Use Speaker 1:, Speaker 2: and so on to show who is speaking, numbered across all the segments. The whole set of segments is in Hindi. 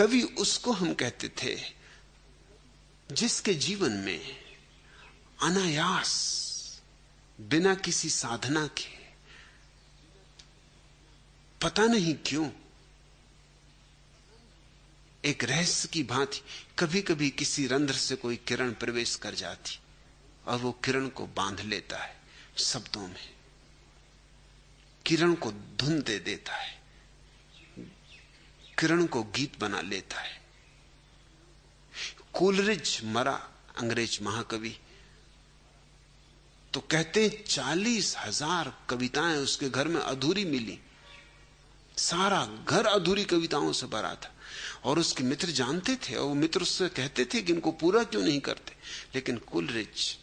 Speaker 1: कवि उसको हम कहते थे जिसके जीवन में अनायास, बिना किसी साधना के, पता नहीं क्यों, एक रहस्य की भांति कभी कभी किसी रंध्र से कोई किरण प्रवेश कर जाती और वो किरण को बांध लेता है शब्दों में, किरण को धुन दे देता है, किरण को गीत बना लेता है। कोलरिज मरा, अंग्रेज महाकवि, तो कहते 40,000 कविताएं उसके घर में अधूरी मिली। सारा घर अधूरी कविताओं से भरा था और उसके मित्र जानते थे और वो मित्र उससे कहते थे कि इनको पूरा क्यों नहीं करते। लेकिन कोलरिज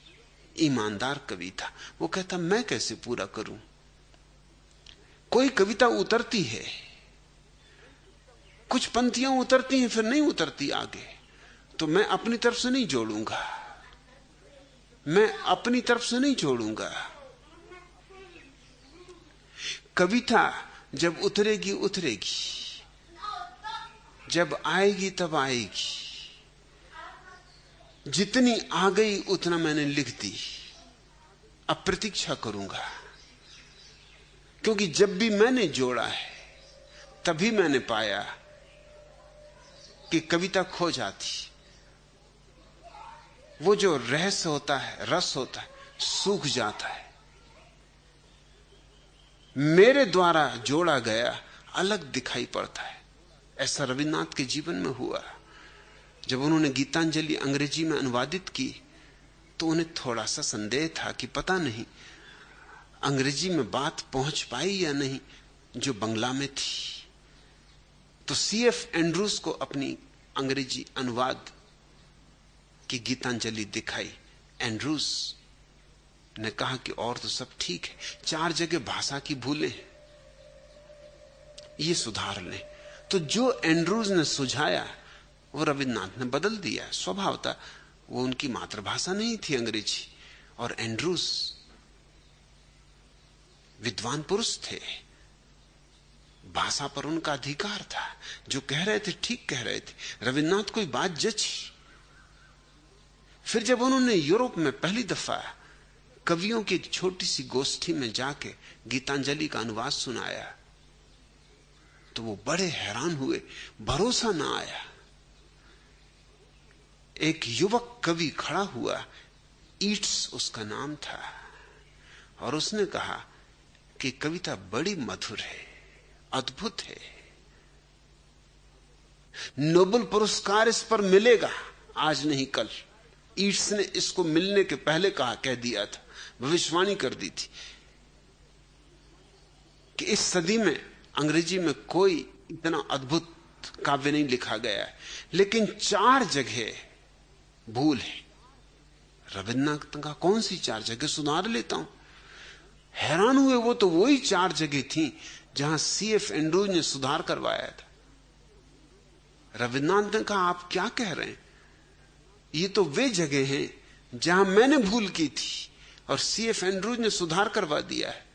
Speaker 1: ईमानदार कवि था, वो कहता मैं कैसे पूरा करूं। कोई कविता उतरती है, कुछ पंक्तियां उतरती हैं, फिर नहीं उतरती आगे, तो मैं अपनी तरफ से नहीं जोड़ूंगा, मैं अपनी तरफ से नहीं जोड़ूंगा। कविता जब उतरेगी उतरेगी, जब आएगी तब आएगी। जितनी आ गई उतना मैंने लिख दी, अब प्रतीक्षा करूंगा, क्योंकि जब भी मैंने जोड़ा है तभी मैंने पाया कि कविता खो जाती। वो जो रहस्य होता है, रस होता है, सूख जाता है। मेरे द्वारा जोड़ा गया अलग दिखाई पड़ता है। ऐसा रविन्द्रनाथ के जीवन में हुआ। जब उन्होंने गीतांजलि अंग्रेजी में अनुवादित की तो उन्हें थोड़ा सा संदेह था कि पता नहीं अंग्रेजी में बात पहुंच पाई या नहीं जो बंगला में थी। तो सीएफ एंड्रूज को अपनी अंग्रेजी अनुवाद की गीतांजलि दिखाई। एंड्रूज ने कहा कि और तो सब ठीक है, 4 जगह भाषा की भूलें, ये सुधार लें। तो जो एंड्रूज ने सुझाया वो रविन्द्रनाथ ने बदल दिया। स्वभाव था, वो उनकी मातृभाषा नहीं थी अंग्रेजी, और एंड्रूज विद्वान पुरुष थे, भाषा पर उनका अधिकार था। जो कह रहे थे ठीक कह रहे थे। रविन्द्रनाथ कोई बात जची। फिर जब उन्होंने यूरोप में पहली दफा कवियों की एक छोटी सी गोष्ठी में जाके गीतांजलि का अनुवाद सुनाया तो वो बड़े हैरान हुए, भरोसा ना आया। एक युवक कवि खड़ा हुआ, ईट्स उसका नाम था, और उसने कहा कि कविता बड़ी मधुर है, अद्भुत है, नोबेल पुरस्कार इस पर मिलेगा, आज नहीं कल। ईट्स ने इसको मिलने के पहले कह दिया था, भविष्यवाणी कर दी थी कि इस सदी में अंग्रेजी में कोई इतना अद्भुत काव्य नहीं लिखा गया है। लेकिन 4 जगह भूल है। रविन्द्रनाथ का कौन सी 4 जगह, सुधार लेता हूं। हैरान हुए वो, तो वही 4 जगह थी जहां सीएफ एंड्रूज ने सुधार करवाया था। रविन्द्रनाथ ने कहा आप क्या कह रहे हैं, ये तो वे जगह हैं जहां मैंने भूल की थी और सीएफ एंड्रूज ने सुधार करवा दिया है।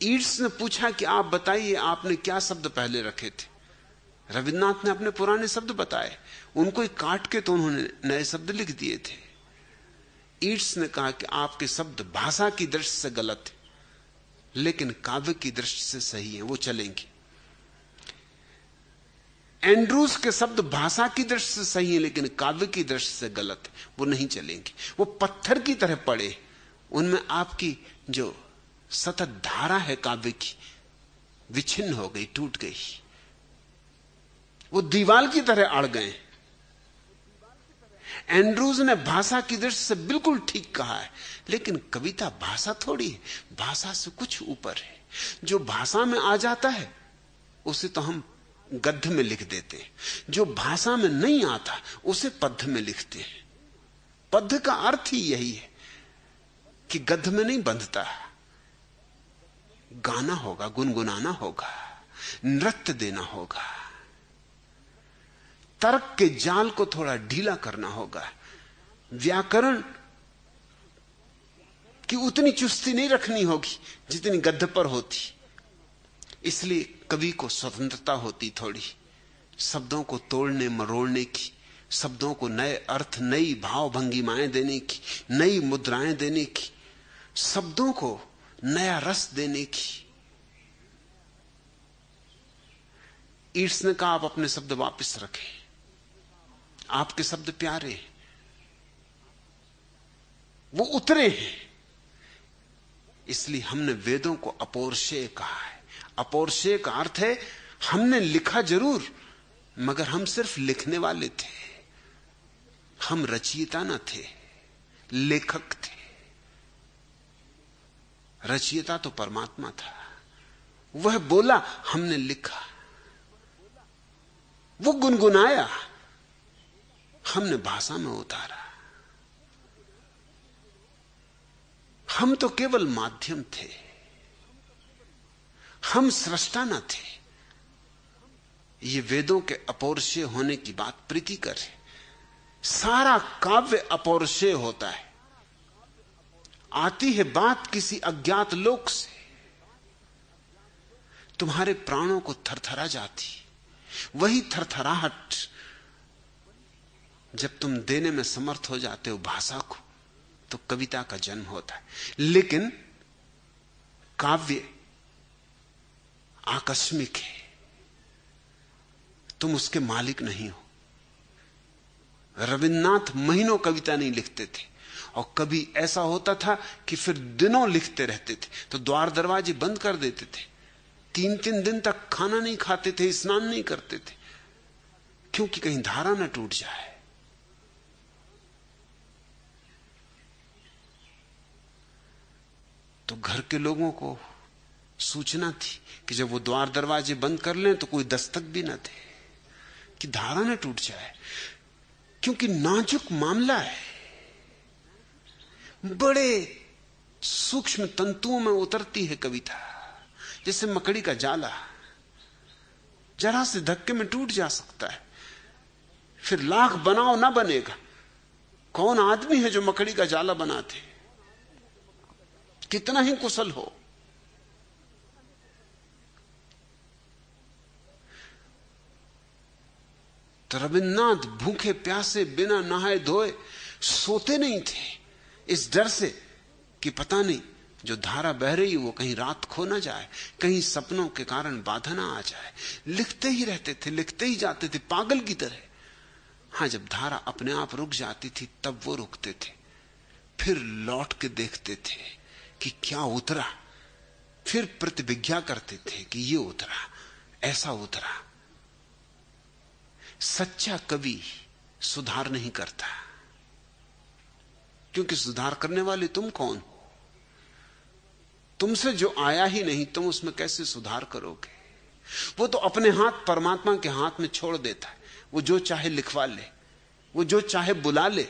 Speaker 1: ईट्स ने पूछा कि आप बताइए आपने क्या शब्द पहले रखे थे। रविन्द्रनाथ ने अपने पुराने शब्द बताए, उनको ही काट के तो उन्होंने नए शब्द लिख दिए थे। ईट्स ने कहा कि आपके शब्द भाषा की दृष्टि से गलत है लेकिन काव्य की दृष्टि से सही है, वो चलेंगे। एंड्रूज के शब्द भाषा की दृष्टि से सही है लेकिन काव्य की दृष्टि से गलत है, वो नहीं चलेंगे। वो पत्थर की तरह पड़े, उनमें आपकी जो सतत धारा है काव्य की विच्छिन्न हो गई, टूट गई। वो दीवार की तरह अड़ गए। एंड्रूज ने भाषा की दृष्टि से बिल्कुल ठीक कहा है, लेकिन कविता भाषा थोड़ी है, भाषा से कुछ ऊपर है। जो भाषा में आ जाता है उसे तो हम गद्य में लिख देते हैं, जो भाषा में नहीं आता उसे पद्य में लिखते हैं। पद्य का अर्थ ही यही है कि गद्य में नहीं बंधता, गाना होगा, गुनगुनाना होगा, नृत्य देना होगा, तर्क के जाल को थोड़ा ढीला करना होगा, व्याकरण की उतनी चुस्ती नहीं रखनी होगी जितनी गद्य पर होती। इसलिए कवि को स्वतंत्रता होती, शब्दों को तोड़ने मरोड़ने की, शब्दों को नए अर्थ, नई भाव भंगिमाएं देने की, नई मुद्राएं देने की, शब्दों को नया रस देने की। ईट्स ने कहा आप अपने शब्द वापस रखें, आपके शब्द प्यारे हैं, वो उतरे हैं। इसलिए हमने वेदों को अपौरुषेय कहा है। अपौरुषेय का अर्थ है हमने लिखा जरूर, मगर हम सिर्फ लिखने वाले थे, हम रचयिता न थे, लेखक थे। रचयिता तो परमात्मा था, वह बोला, हमने लिखा। वो गुनगुनाया, हमने भाषा में उतारा। हम तो केवल माध्यम थे, हम सृष्टा न थे। ये वेदों के अपौरुषेय होने की बात प्रीतिकर है। सारा काव्य अपौरुषेय होता है। आती है बात किसी अज्ञात लोक से, तुम्हारे प्राणों को थरथरा जाती। वही थरथराहट जब तुम देने में समर्थ हो जाते हो भाषा को, तो कविता का जन्म होता है। लेकिन काव्य आकस्मिक है, तुम उसके मालिक नहीं हो। रविन्द्रनाथ महीनों कविता नहीं लिखते थे, और कभी ऐसा होता था कि फिर दिनों लिखते रहते थे, तो द्वार दरवाजे बंद कर देते थे। 3-3 दिन तक खाना नहीं खाते थे, स्नान नहीं करते थे, क्योंकि कहीं धारा न टूट जाए। तो घर के लोगों को सूचना थी कि जब वो द्वार दरवाजे बंद कर लें तो कोई दस्तक भी न दे, कि धारा न टूट जाए, क्योंकि नाजुक मामला है। बड़े सूक्ष्म तंतुओं में उतरती है कविता, जैसे मकड़ी का जाला, जरा से धक्के में टूट जा सकता है, फिर लाख बनाओ ना बनेगा। कौन आदमी है जो मकड़ी का जाला बनाते, कितना ही कुशल हो। तो रविन्द्रनाथ भूखे प्यासे बिना नहाए धोए सोते नहीं थे, इस डर से कि पता नहीं जो धारा बह रही वो कहीं रात खो ना जाए, कहीं सपनों के कारण बाधा ना आ जाए। लिखते ही रहते थे, लिखते ही जाते थे पागल की तरह। हां, जब धारा अपने आप रुक जाती थी तब वो रुकते थे, फिर लौट के देखते थे कि क्या उतरा, फिर प्रतिविज्ञा करते थे कि ये उतरा, ऐसा उतरा। सच्चा कवि सुधार नहीं करता, क्योंकि सुधार करने वाले तुम कौन हो? तुमसे जो आया ही नहीं, तुम उसमें कैसे सुधार करोगे? वो तो अपने हाथ परमात्मा के हाथ में छोड़ देता है। वो जो चाहे लिखवा ले, वो जो चाहे बुला ले,